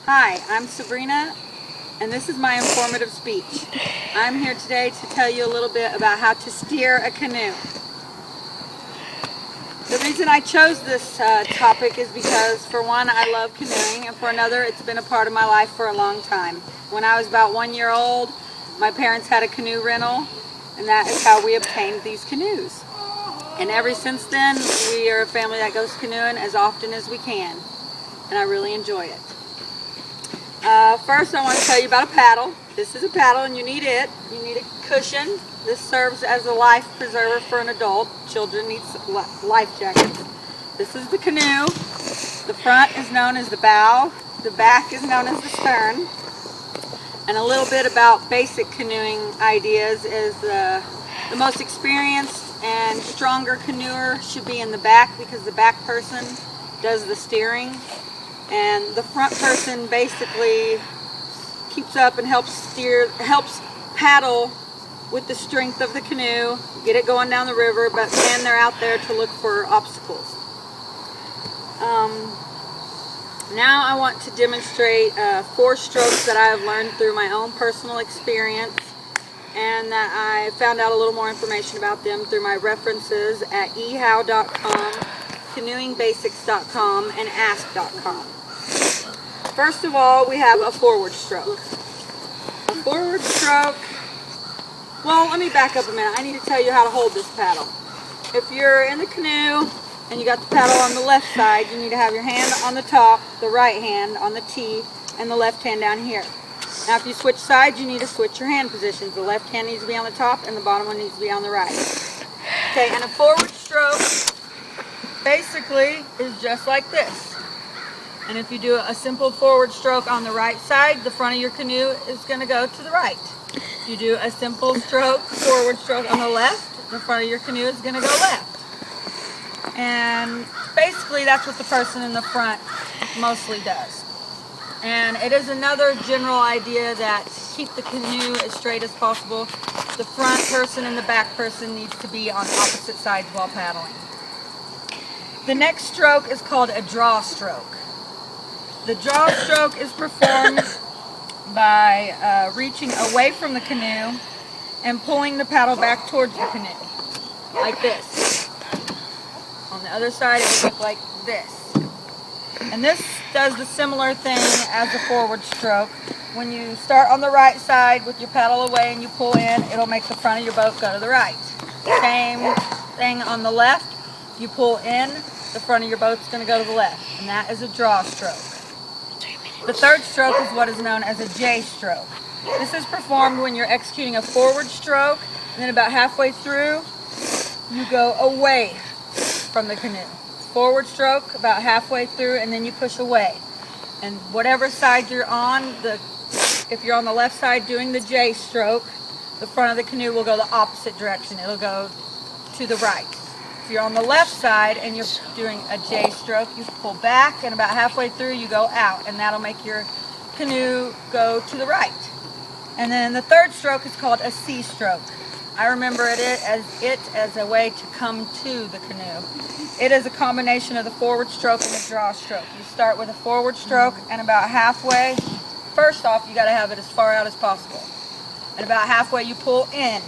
Hi, I'm Sabrina, and this is my informative speech. I'm here today to tell you a little bit about how to steer a canoe. The reason I chose this topic is because, for one, I love canoeing, and for another, it's been a part of my life for a long time. When I was about 1 year old, my parents had a canoe rental, and that is how we obtained these canoes. And ever since then, we are a family that goes canoeing as often as we can, and I really enjoy it. First, I want to tell you about a paddle. This is a paddle, and you need it. You need a cushion. This serves as a life preserver for an adult. Children need life jackets. This is the canoe. The front is known as the bow. The back is known as the stern. And a little bit about basic canoeing ideas is the most experienced and stronger canoer should be in the back, because the back person does the steering, and the front person basically keeps up and helps paddle with the strength of the canoe, get it going down the river, but then they're out there to look for obstacles. Now I want to demonstrate 4 strokes that I have learned through my own personal experience, and that I found out a little more information about them through my references at ehow.com, canoeingbasics.com, and ask.com. First of all, we have a forward stroke. A forward stroke, well, let me back up a minute. I need to tell you how to hold this paddle. If you're in the canoe and you got the paddle on the left side, you need to have your hand on the top, the right hand on the T, and the left hand down here. Now, if you switch sides, you need to switch your hand positions. The left hand needs to be on the top, and the bottom one needs to be on the right. Okay, and a forward stroke basically is just like this. And if you do a simple forward stroke on the right side, the front of your canoe is going to go to the right. If you do a simple forward stroke on the left, the front of your canoe is going to go left. And basically that's what the person in the front mostly does. And it is another general idea that to keep the canoe as straight as possible, the front person and the back person needs to be on opposite sides while paddling. The next stroke is called a draw stroke. The draw stroke is performed by reaching away from the canoe and pulling the paddle back towards the canoe, like this. On the other side, it would look like this. And this does the similar thing as a forward stroke. When you start on the right side with your paddle away and you pull in, it'll make the front of your boat go to the right. Same thing on the left. You pull in, the front of your boat's going to go to the left. And that is a draw stroke. The third stroke is what is known as a J stroke. This is performed when you're executing a forward stroke, and then about halfway through, you go away from the canoe. Forward stroke about halfway through, and then you push away. And whatever side you're on, if you're on the left side doing the J stroke, the front of the canoe will go the opposite direction. It'll go to the right. If you're on the left side and you're doing a J stroke, you pull back, and about halfway through you go out, and that'll make your canoe go to the right. And then the third stroke is called a C stroke. I remember it as a way to come to the canoe. It is a combination of the forward stroke and the draw stroke. You start with a forward stroke, and about halfway, first off, you got to have it as far out as possible. And about halfway you pull in,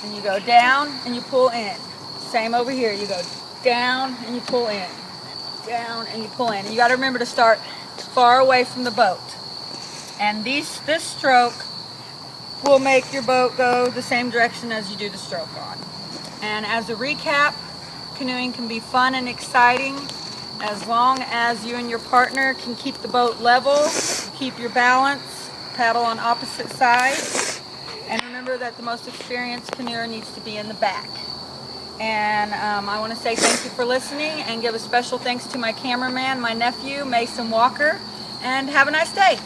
and you go down and you pull in. Same over here. You go down and you pull in, down and you pull in. And you got to remember to start far away from the boat. And this stroke will make your boat go the same direction as you do the stroke on. And as a recap, canoeing can be fun and exciting as long as you and your partner can keep the boat level, keep your balance, paddle on opposite sides, and remember that the most experienced canoeer needs to be in the back. And I want to say thank you for listening, and give a special thanks to my cameraman, my nephew, Mason Walker, and have a nice day.